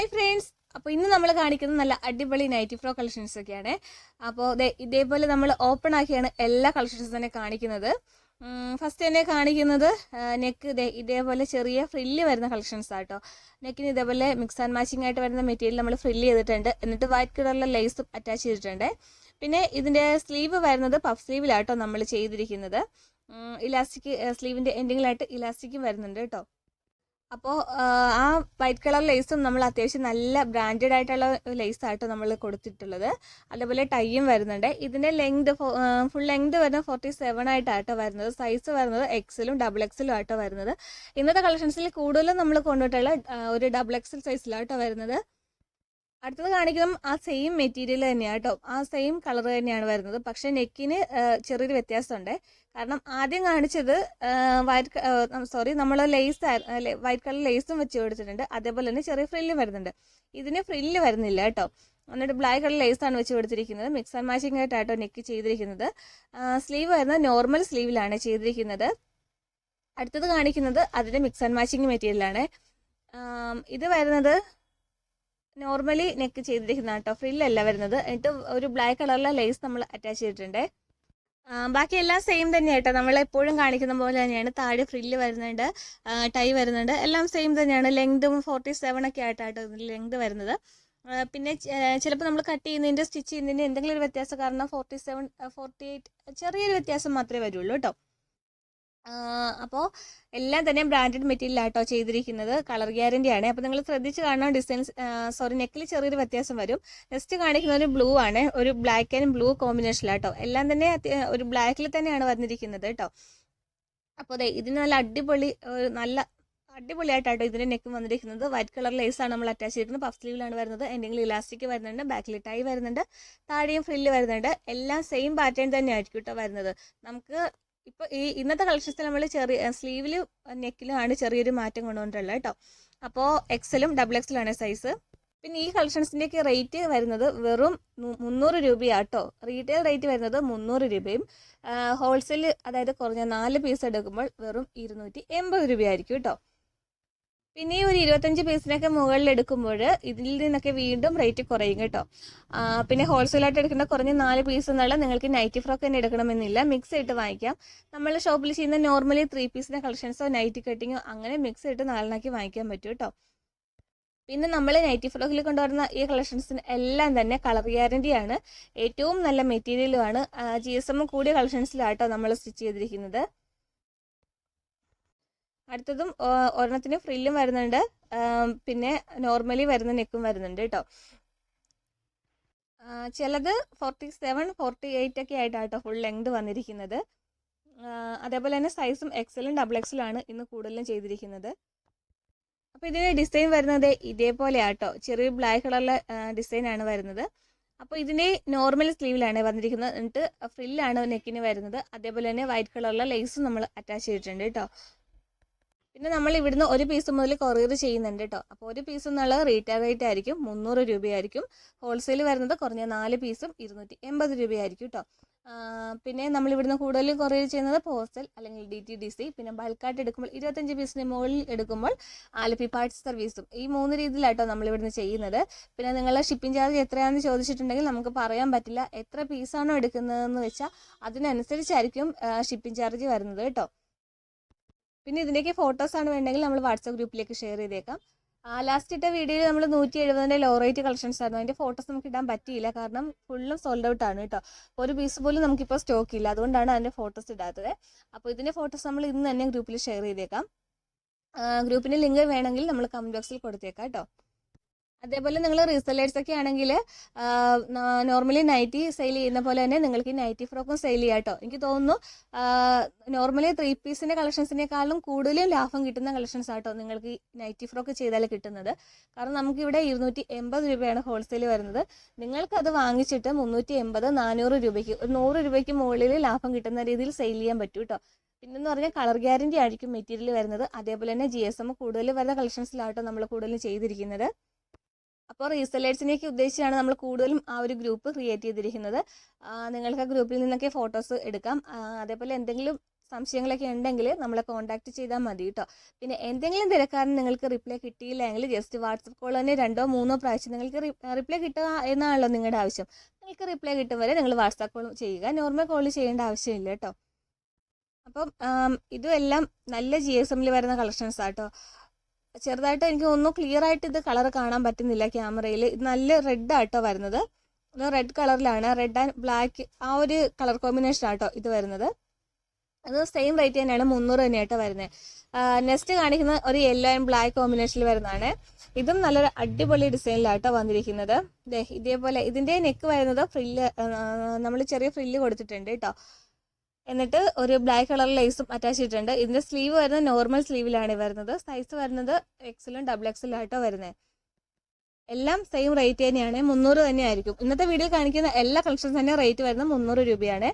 Hi friends, അപ്പോൾ ഇന്ന് നമ്മൾ കാണിക്കുന്നത് നല്ല അടിപൊളി നൈറ്റി ഫ്രോക്ക് കളക്ഷൻസ് ഒക്കെയാണ്. അപ്പോൾ ഇതേപോലെ നമ്മൾ ഓപ്പൺ ആക്കിയാണ് എല്ലാ കളക്ഷൻസും തന്നെ കാണിക്കുന്നത്. ഫസ്റ്റ് തന്നെ കാണിക്കുന്നത് നെക്ക് ഇതേപോലെ ചെറിയ ഫ്രില്ല് വരുന്ന കളക്ഷൻസ് ആട്ടോ. നെക്കിന് ഇതേപോലെ മിക്സ് ആൻഡ് മാച്ചിങ് ആയിട്ട് വരുന്ന മെറ്റീരിയൽ നമ്മൾ ഫ്രില്ല് ചെയ്തിട്ടുണ്ട്. എന്നിട്ട് വൈറ്റ് കളറിലെ ലേസും അറ്റാച്ച് ചെയ്തിട്ടുണ്ട്. പിന്നെ ഇതിൻ്റെ സ്ലീവ് വരുന്നത് പഫ് സ്ലീവിലാട്ടോ നമ്മൾ ചെയ്തിരിക്കുന്നത്. ഇലാസ്റ്റിക് സ്ലീവിൻ്റെ എൻഡിങ്ങിലായിട്ട് ഇലാസ്റ്റിക്കും വരുന്നുണ്ട് കേട്ടോ. അപ്പോൾ ആ വൈറ്റ് കളർ ലേസും നമ്മൾ അത്യാവശ്യം നല്ല ബ്രാൻഡഡ് ആയിട്ടുള്ള ലേസാട്ടോ നമ്മൾ കൊടുത്തിട്ടുള്ളത്. അതേപോലെ ടൈയും വരുന്നുണ്ട്. ഇതിൻ്റെ ലെങ്ത് ഫുൾ ലെങ്ത് വരുന്നത് 47 ആയിട്ടാട്ടോ വരുന്നത്. സൈസ് വരുന്നത് എക്സലും ഡബിൾ എക്സലും ആട്ടോ വരുന്നത്. ഇന്നത്തെ കളക്ഷൻസിൽ കൂടുതലും നമ്മൾ കൊണ്ടുപോയിട്ടുള്ള ഒരു ഡബിൾ എക്സൽ സൈസിലാട്ടോ വരുന്നത്. അടുത്തത് കാണിക്കുന്നത് ആ സെയിം മെറ്റീരിയൽ തന്നെയാണ് കേട്ടോ, ആ സെയിം കളർ തന്നെയാണ് വരുന്നത്. പക്ഷേ നെക്കിന് ചെറിയൊരു വ്യത്യാസമുണ്ട്. കാരണം ആദ്യം കാണിച്ചത് നമ്മൾ ലേസ് വൈറ്റ് കളർ ലേസും വെച്ച് കൊടുത്തിട്ടുണ്ട്. അതേപോലെ തന്നെ ചെറിയ ഫ്രില്ലും വരുന്നുണ്ട്. ഇതിന് ഫ്രില്ല് വരുന്നില്ല കേട്ടോ. എന്നിട്ട് ബ്ലാക്ക് കളർ ലേസാണ് വെച്ച് കൊടുത്തിരിക്കുന്നത്. മിക്സ് ആൻഡ് മാച്ചിങ് ആയിട്ടാട്ടോ നെക്ക് ചെയ്തിരിക്കുന്നത്. സ്ലീവ് വരുന്നത് നോർമൽ സ്ലീവിലാണ് ചെയ്തിരിക്കുന്നത്. അടുത്തത് കാണിക്കുന്നത് അതിൻ്റെ മിക്സ് ആൻഡ് മാച്ചിങ് മെറ്റീരിയലാണ്. ഇത് വരുന്നത് നോർമലി നെക്ക് ചെയ്തിരിക്കുന്ന കേട്ടോ, ഫ്രില്ലല്ല വരുന്നത്. എന്നിട്ട് ഒരു ബ്ലാക്ക് കളറിലെ ലേസ് നമ്മൾ അറ്റാച്ച് ചെയ്തിട്ടുണ്ട്. ബാക്കി എല്ലാം സെയിം തന്നെയാട്ടോ, നമ്മൾ എപ്പോഴും കാണിക്കുന്ന പോലെ തന്നെയാണ്. താഴെ ഫ്രില്ല് വരുന്നുണ്ട്, ടൈ വരുന്നുണ്ട്, എല്ലാം സെയിം തന്നെയാണ്. ലെങ്തും 47 ഒക്കെ ആയിട്ടാട്ടോ ഇതിൽ ലെങ്ത് വരുന്നത്. പിന്നെ ചിലപ്പോൾ നമ്മൾ കട്ട് ചെയ്യുന്നതിൻ്റെ സ്റ്റിച്ച് ചെയ്യുന്നതിൻ്റെ എന്തെങ്കിലും ഒരു വ്യത്യാസം കാരണം 47 48 ചെറിയൊരു വ്യത്യാസം മാത്രമേ വരുള്ളൂ കേട്ടോ. അപ്പോൾ എല്ലാം തന്നെ ബ്രാൻഡഡ് മെറ്റീരിയലാട്ടോ ചെയ്തിരിക്കുന്നത്. കളർ ഗ്യാരണ്ടി ആണ്. അപ്പോൾ നിങ്ങൾ ശ്രദ്ധിച്ച് കാണാൻ ഡിസൈൻസ് നെക്കിൽ ചെറിയൊരു വ്യത്യാസം വരും. നെക്സ്റ്റ് കാണിക്കുന്ന ഒരു ബ്ലൂ ആണ്, ഒരു ബ്ലാക്ക് ആൻഡ് ബ്ലൂ കോമ്പിനേഷനിലാട്ടോ. എല്ലാം തന്നെ ഒരു ബ്ലാക്കിൽ തന്നെയാണ് വന്നിരിക്കുന്നത് കേട്ടോ. അപ്പോൾ ഇതിന് നല്ല അടിപൊളിയായിട്ടാട്ടോ ഇതിൻ്റെ നെക്ക് വന്നിരിക്കുന്നത്. വൈറ്റ് കളർ ലേസാണ് നമ്മൾ അറ്റാച്ച് ചെയ്തിരിക്കുന്നത്. പഫ് സ്ലീവിലാണ് വരുന്നത്. എന്തെങ്കിലും ഇലാസ്റ്റിക് വരുന്നുണ്ട്, ബാക്കിൽ ടൈ വരുന്നുണ്ട്, താഴെയും ഫ്രില്ല് വരുന്നുണ്ട്. എല്ലാം സെയിം പാറ്റേൺ തന്നെ ആയിരിക്കും കേട്ടോ വരുന്നത്. നമുക്ക് ഇപ്പോൾ ഇന്നത്തെ കളക്ഷൻസിൽ നമ്മൾ ചെറിയ സ്ലീവിലും നെക്കിലും ആണ് ചെറിയൊരു മാറ്റം കൊണ്ടുവന്നിട്ടുള്ളത് കേട്ടോ. അപ്പോൾ എക്സലും ഡബിൾ എക്സലാണ് സൈസ്. പിന്നെ ഈ കളക്ഷൻസിൻ്റെയൊക്കെ റേറ്റ് വരുന്നത് വെറും 300 രൂപയാട്ടോ. റീറ്റെയിൽ റേറ്റ് വരുന്നത് 300 രൂപയും ഹോൾസെയിൽ അതായത് കുറഞ്ഞ 4 പീസ് എടുക്കുമ്പോൾ വെറും 280 രൂപയായിരിക്കും കേട്ടോ. പിന്നെ ഒരു 25 പീസിനൊക്കെ മുകളിൽ എടുക്കുമ്പോൾ ഇതിൽ നിന്നൊക്കെ വീണ്ടും റേറ്റ് കുറയും കേട്ടോ. പിന്നെ ഹോൾസെയിലായിട്ട് എടുക്കുന്ന കുറഞ്ഞ 4 പീസ് എന്നുള്ള നിങ്ങൾക്ക് നൈറ്റി ഫ്രോക്ക് തന്നെ എടുക്കണമെന്നില്ല, മിക്സ് ആയിട്ട് വാങ്ങിക്കാം. നമ്മൾ ഷോപ്പിൽ ചെയ്യുന്ന നോർമലി 3 പീസിൻ്റെ കളക്ഷൻസോ നൈറ്റി കട്ടിങ്ങോ അങ്ങനെ മിക്സ് ആയിട്ട് 4 വാങ്ങിക്കാൻ പറ്റും കേട്ടോ. പിന്നെ നമ്മൾ നൈറ്റി ഫ്രോക്കിൽ കൊണ്ടുവരുന്ന ഈ കളക്ഷൻസിന് എല്ലാം തന്നെ കളർ ഗ്യാരണ്ടിയാണ്. ഏറ്റവും നല്ല മെറ്റീരിയലുമാണ്. GSM കൂടിയ കളക്ഷൻസിലാട്ടോ നമ്മൾ സ്റ്റിച്ച് ചെയ്തിരിക്കുന്നത്. അടുത്തതും ഒരെണ്ണത്തിന് ഫ്രില്ലും വരുന്നുണ്ട്, പിന്നെ നോർമലി വരുന്ന നെക്കും വരുന്നുണ്ട് കേട്ടോ. ചിലത് 47 48 ഒക്കെ ആയിട്ടാട്ടോ ഫുൾ ലെങ്ത് വന്നിരിക്കുന്നത്. അതേപോലെ തന്നെ സൈസും എക്സലും ഡബിൾ എക്സലും ആണ് ഇന്ന് കൂടുതലും ചെയ്തിരിക്കുന്നത്. അപ്പോൾ ഇതിന് ഡിസൈൻ വരുന്നത് ഇതേപോലെ ആട്ടോ, ചെറിയ ബ്ലാക്ക് കളറിലെ ഡിസൈനാണ് വരുന്നത്. അപ്പോൾ ഇതിന് നോർമൽ സ്ലീവിലാണ് വന്നിരിക്കുന്നത്. എന്നിട്ട് ഫ്രില്ലാണ് നെക്കിന് വരുന്നത്. അതേപോലെ തന്നെ വൈറ്റ് കളറിലെ ലേസും നമ്മൾ അറ്റാച്ച് ചെയ്തിട്ടുണ്ട് കേട്ടോ. പിന്നെ നമ്മൾ ഇവിടുന്ന് ഒരു പീസ് മുതൽ കൊറിയർ ചെയ്യുന്നുണ്ട് കേട്ടോ. അപ്പോൾ ഒരു പീസ് എന്നുള്ള റീറ്റെയിൽ റേറ്റ് ആയിരിക്കും 300 രൂപയായിരിക്കും. ഹോൾസെയിൽ വരുന്നത് കുറഞ്ഞ 4 പീസും 280 രൂപയായിരിക്കും കേട്ടോ. പിന്നെ നമ്മൾ ഇവിടുന്ന് കൂടുതലും കൊറിയർ ചെയ്യുന്നത് പോസ്റ്റൽ അല്ലെങ്കിൽ DTDC. പിന്നെ ബൾക്കായിട്ട് എടുക്കുമ്പോൾ 25 പീസിന് മുകളിൽ എടുക്കുമ്പോൾ ആലപ്പി പാർട്സ് സർവീസും. ഈ 3 രീതിയിലാട്ടോ നമ്മൾ ഇവിടുന്ന് ചെയ്യുന്നത്. പിന്നെ നിങ്ങളുടെ ഷിപ്പിംഗ് ചാർജ് എത്രയാണെന്ന് ചോദിച്ചിട്ടുണ്ടെങ്കിൽ നമുക്ക് പറയാൻ പറ്റില്ല. എത്ര പീസാണോ എടുക്കുന്നതെന്ന് വെച്ചാൽ അതിനനുസരിച്ചായിരിക്കും ഷിപ്പിംഗ് ചാർജ് വരുന്നത് കേട്ടോ. പിന്നെ ഇതിൻ്റെയൊക്കെ ഫോട്ടോസാണ് വേണ്ടെങ്കിൽ നമ്മൾ വാട്സാപ്പ് ഗ്രൂപ്പിലേക്ക് ഷെയർ ചെയ്തേക്കാം. ലാസ്റ്റ് ഇട്ട വീഡിയോയിൽ നമ്മൾ 170 ലോ റേറ്റ് കളക്ഷൻസ് ആയിരുന്നു. അതിൻ്റെ ഫോട്ടോസ് നമുക്ക് ഇടാൻ പറ്റിയില്ല, കാരണം ഫുള്ളും സോൾഡ് ഔട്ട് ആണ് കേട്ടോ. ഒരു പീസ് പോലും നമുക്കിപ്പോൾ സ്റ്റോക്ക് ഇല്ല, അതുകൊണ്ടാണ് അതിൻ്റെ ഫോട്ടോസ് ഇടാത്തത്. അപ്പോൾ ഇതിൻ്റെ ഫോട്ടോസ് നമ്മൾ ഇന്ന് തന്നെ ഗ്രൂപ്പിൽ ഷെയർ ചെയ്തേക്കാം. ഗ്രൂപ്പിൻ്റെ ലിങ്ക് വേണമെങ്കിൽ നമ്മൾ കമൻറ്റ് ബോക്സിൽ കൊടുത്തേക്കാം കേട്ടോ. അതേപോലെ നിങ്ങൾ റീസെല്ലേഴ്സ് ഒക്കെ ആണെങ്കിൽ നോർമലി നൈറ്റി സെയിൽ ചെയ്യുന്ന പോലെ തന്നെ നിങ്ങൾക്ക് ഈ നൈറ്റി ഫ്രോക്കും സെയിൽ ചെയ്യാം കേട്ടോ. എനിക്ക് തോന്നുന്നു നോർമലി 3 പീസിൻ്റെ കളക്ഷൻസിനേക്കാളും കൂടുതലും ലാഭം കിട്ടുന്ന കളക്ഷൻസ് ആട്ടോ നിങ്ങൾക്ക് ഈ നൈറ്റി ഫ്രോക്ക് ചെയ്താൽ കിട്ടുന്നത്. കാരണം നമുക്കിവിടെ 280 രൂപയാണ് ഹോൾസെയിൽ വരുന്നത്. നിങ്ങൾക്കത് വാങ്ങിച്ചിട്ട് 380 400 രൂപയ്ക്ക് 100 രൂപയ്ക്ക് മുകളിൽ ലാഭം കിട്ടുന്ന രീതിയിൽ സെയിൽ ചെയ്യാൻ പറ്റും കേട്ടോ. പിന്നെന്ന് പറഞ്ഞാൽ കളർ ഗ്യാരണ്ടി ആയിരിക്കും മെറ്റീരിയൽ വരുന്നത്. അതേപോലെ തന്നെ GSM കൂടുതൽ വരുന്ന കളക്ഷൻസിലാട്ടോ നമ്മൾ കൂടുതലും ചെയ്തിരിക്കുന്നത്. അപ്പോൾ റീസെല്ലേഴ്സിനെയൊക്കെ ഉദ്ദേശിച്ചാണ് നമ്മൾ കൂടുതലും ആ ഒരു ഗ്രൂപ്പ് ക്രിയേറ്റ് ചെയ്തിരിക്കുന്നത്. നിങ്ങൾക്ക് ആ ഗ്രൂപ്പിൽ നിന്നൊക്കെ ഫോട്ടോസ് എടുക്കാം. അതേപോലെ എന്തെങ്കിലും സംശയങ്ങളൊക്കെ ഉണ്ടെങ്കിൽ നമ്മളെ കോൺടാക്ട് ചെയ്താൽ മതി കേട്ടോ. പിന്നെ എന്തെങ്കിലും തിരക്കാരൻ നിങ്ങൾക്ക് റിപ്ലൈ കിട്ടിയില്ലെങ്കിൽ ജസ്റ്റ് വാട്സപ്പ് കോൾ തന്നെ 2-3 പ്രാവശ്യം നിങ്ങൾക്ക് റിപ്ലൈ കിട്ടുക എന്നാണല്ലോ നിങ്ങളുടെ ആവശ്യം. നിങ്ങൾക്ക് റിപ്ലൈ കിട്ടും വരെ നിങ്ങൾ വാട്സാപ്പ് കോൾ ചെയ്യുക, നോർമൽ കോൾ ചെയ്യേണ്ട ആവശ്യമില്ല കേട്ടോ. അപ്പം ഇതും എല്ലാം നല്ല GSM വരുന്ന കളക്ഷൻസ് ആട്ടോ. ചെറുതായിട്ട് എനിക്ക് ഒന്നും ക്ലിയർ ആയിട്ട് ഇത് കളർ കാണാൻ പറ്റുന്നില്ല ക്യാമറയിൽ. ഇത് നല്ല റെഡ് ആട്ടോ വരുന്നത്, ഇത് റെഡ് കളറിലാണ്, റെഡ് ആൻഡ് ബ്ലാക്ക് ആ ഒരു കളർ കോമ്പിനേഷൻ ആട്ടോ ഇത് വരുന്നത്. അത് സെയിം റേറ്റ് തന്നെയാണ്, 300 തന്നെയാട്ടോ വരുന്നത്. നെക്സ്റ്റ് കാണിക്കുന്ന ഒരു യെല്ലോ ആൻഡ് ബ്ലാക്ക് കോമ്പിനേഷനിൽ വരുന്നതാണ്. ഇതും നല്ലൊരു അടിപൊളി ഡിസൈനിലാട്ടോ വന്നിരിക്കുന്നത്. ഇതേപോലെ ഇതിൻ്റെ നെക്ക് വരുന്നത് ഫ്രില്ല്, നമ്മൾ ചെറിയ ഫ്രില്ല് കൊടുത്തിട്ടുണ്ട് കേട്ടോ. എന്നിട്ട് ഒരു ബ്ലാക്ക് കളർ ലേസും അറ്റാച്ച് ചെയ്തിട്ടുണ്ട്. ഇതിൻ്റെ സ്ലീവ് വരുന്നത് നോർമൽ സ്ലീവിലാണ് വരുന്നത്. സൈസ് വരുന്നത് XL XXL ആയിട്ടോ വരുന്നത്. എല്ലാം സെയിം റേറ്റ് തന്നെയാണ്, 300 തന്നെയായിരിക്കും. ഇന്നത്തെ വീഡിയോ കാണിക്കുന്ന എല്ലാ കളക്ഷൻസ് തന്നെ റേറ്റ് വരുന്നത് 300 രൂപയാണ്.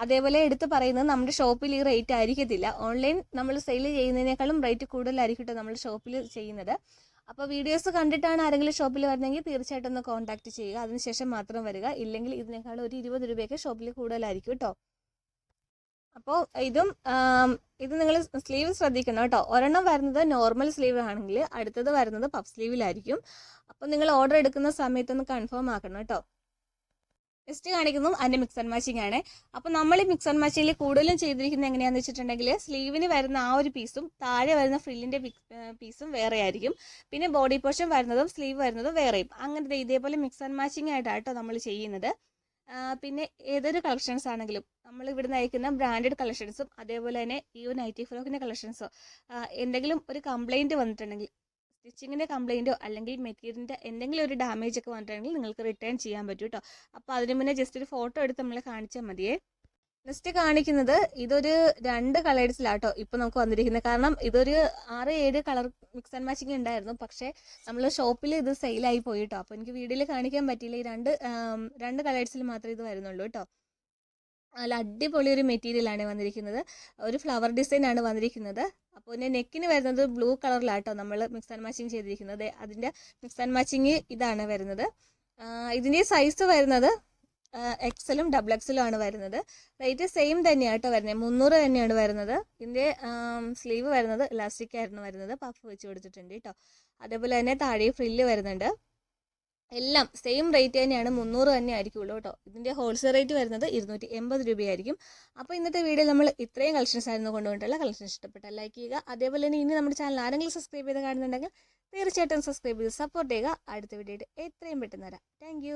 അതേപോലെ എടുത്ത് പറയുന്നത് നമ്മുടെ ഷോപ്പിൽ ഈ റേറ്റ് ആയിരിക്കത്തില്ല, ഓൺലൈൻ നമ്മൾ സെയിൽ ചെയ്യുന്നതിനേക്കാളും റേറ്റ് കൂടുതലായിരിക്കും നമ്മൾ ഷോപ്പിൽ ചെയ്യുന്നത്. അപ്പോൾ വീഡിയോസ് കണ്ടിട്ടാണ് ആരെങ്കിലും ഷോപ്പിൽ വരുന്നതെങ്കിൽ തീർച്ചയായിട്ടും ഒന്ന് കോൺടാക്ട് ചെയ്യുക, അതിനുശേഷം മാത്രം വരിക. ഇല്ലെങ്കിൽ ഇതിനേക്കാളും ഒരു 20 രൂപയൊക്കെ ഷോപ്പിൽ കൂടുതലായിരിക്കും കേട്ടോ. അപ്പോൾ ഇത് നിങ്ങൾ സ്ലീവ് ശ്രദ്ധിക്കണം കേട്ടോ. ഒരെണ്ണം വരുന്നത് നോർമൽ സ്ലീവ് ആണെങ്കിൽ അടുത്തത് വരുന്നത് പഫ് സ്ലീവിലായിരിക്കും. അപ്പോൾ നിങ്ങൾ ഓർഡർ എടുക്കുന്ന സമയത്തൊന്ന് കൺഫേം ആക്കണം കേട്ടോ. നെക്സ്റ്റ് കാണിക്കുന്നതും അതിൻ്റെ മിക്സ് ആൻഡ് മാച്ചിങ് ആണ്. അപ്പോൾ നമ്മൾ ഈ മിക്സ് ആൻഡ് മാച്ചിങ്ങിൽ കൂടുതലും ചെയ്തിരിക്കുന്നത് എങ്ങനെയാണെന്ന് വെച്ചിട്ടുണ്ടെങ്കിൽ സ്ലീവിന് വരുന്ന ആ ഒരു പീസും താഴെ വരുന്ന ഫ്രില്ലിൻ്റെ പീസും വേറെ ആയിരിക്കും. പിന്നെ ബോഡി പോർഷൻ വരുന്നതും സ്ലീവ് വരുന്നതും വേറെയും. അങ്ങനെ ഇതേപോലെ മിക്സ് ആൻഡ് മാച്ചിങ് ആയിട്ടാട്ടോ നമ്മൾ ചെയ്യുന്നത്. പിന്നെ ഏതൊരു കളക്ഷൻസ് ആണെങ്കിലും നമ്മൾ ഇവിടുന്ന് അയക്കുന്ന ബ്രാൻഡഡ് കളക്ഷൻസും അതേപോലെ തന്നെ ഈ നൈറ്റി ഫ്രോക്കിൻ്റെ കളക്ഷൻസോ എന്തെങ്കിലും ഒരു കംപ്ലൈൻറ്റ് വന്നിട്ടുണ്ടെങ്കിൽ, സ്റ്റിച്ചിങ്ങിൻ്റെ കംപ്ലൈൻറ്റോ അല്ലെങ്കിൽ മെറ്റീരിയലിൻ്റെ എന്തെങ്കിലും ഒരു ഡാമേജ് ഒക്കെ വന്നിട്ടുണ്ടെങ്കിൽ നിങ്ങൾക്ക് റിട്ടേൺ ചെയ്യാൻ പറ്റും കേട്ടോ. അപ്പോൾ അതിന് മുന്നേ ജസ്റ്റ് ഒരു ഫോട്ടോ എടുത്ത് നമ്മളെ കാണിച്ചാൽ മതിയേ. നെക്സ്റ്റ് കാണിക്കുന്നത് ഇതൊരു 2 കളേഴ്സിലാട്ടോ ഇപ്പോൾ നമുക്ക് വന്നിരിക്കുന്നത്. കാരണം ഇതൊരു 6-7 കളർ മിക്സ് ആൻഡ് മാച്ചിങ് ഉണ്ടായിരുന്നു, പക്ഷേ നമ്മൾ ഷോപ്പിൽ ഇത് സെയിലായി പോയി കേട്ടോ. അപ്പോൾ എനിക്ക് വീഡിയോയിൽ കാണിക്കാൻ പറ്റിയില്ല. ഈ രണ്ട് കളേഴ്സിൽ മാത്രമേ ഇത് വരുന്നുള്ളൂ കേട്ടോ. നല്ല അടിപൊളി ഒരു മെറ്റീരിയലാണ് വന്നിരിക്കുന്നത്, ഒരു ഫ്ലവർ ഡിസൈൻ ആണ് വന്നിരിക്കുന്നത്. അപ്പോൾ പിന്നെ നെക്കിന് വരുന്നത് ബ്ലൂ കളറിലാട്ടോ നമ്മൾ മിക്സ് ആൻഡ് മാച്ചിങ് ചെയ്തിരിക്കുന്നത്. അതിൻ്റെ മിക്സ് ആൻഡ് മാച്ചിങ് ഇതാണ് വരുന്നത്. ഇതിൻ്റെ സൈസ് വരുന്നത് XL XXL ആണ് വരുന്നത്. റേറ്റ് സെയിം തന്നെയാണ് കേട്ടോ വരുന്നത്, 300 തന്നെയാണ് വരുന്നത്. ഇതിൻ്റെ സ്ലീവ് വരുന്നത് ഇലാസ്റ്റിക് ആയിരുന്നു വരുന്നത്, പഫ് വെച്ച് കൊടുത്തിട്ടുണ്ട് കേട്ടോ. അതേപോലെ തന്നെ താഴെ ഫ്രില്ല് വരുന്നുണ്ട്. എല്ലാം സെയിം റേറ്റ് തന്നെയാണ്, 300 തന്നെ ആയിരിക്കുള്ളൂ കേട്ടോ. ഇതിൻ്റെ ഹോൾസെയിൽ റേറ്റ് വരുന്നത് 280 രൂപയായിരിക്കും. അപ്പോൾ ഇന്നത്തെ വീഡിയോ നമ്മൾ ഇത്രയും കളക്ഷൻസ് ആയിരുന്നു കൊണ്ടുപോയിട്ടുള്ള. കളക്ഷൻസ് ഇഷ്ടപ്പെട്ടാൽ ലൈക്ക് ചെയ്യുക. അതേപോലെ തന്നെ ഇനി നമ്മുടെ ചാനൽ ആരെങ്കിലും സബ്സ്ക്രൈബ് ചെയ്ത് കാണുന്നുണ്ടെങ്കിൽ തീർച്ചയായിട്ടും സബ്സ്ക്രൈബ് ചെയ്ത് സപ്പോർട്ട് ചെയ്യുക. അടുത്ത വീഡിയോ എത്രയും പെട്ടെന്ന് തരാം. താങ്ക്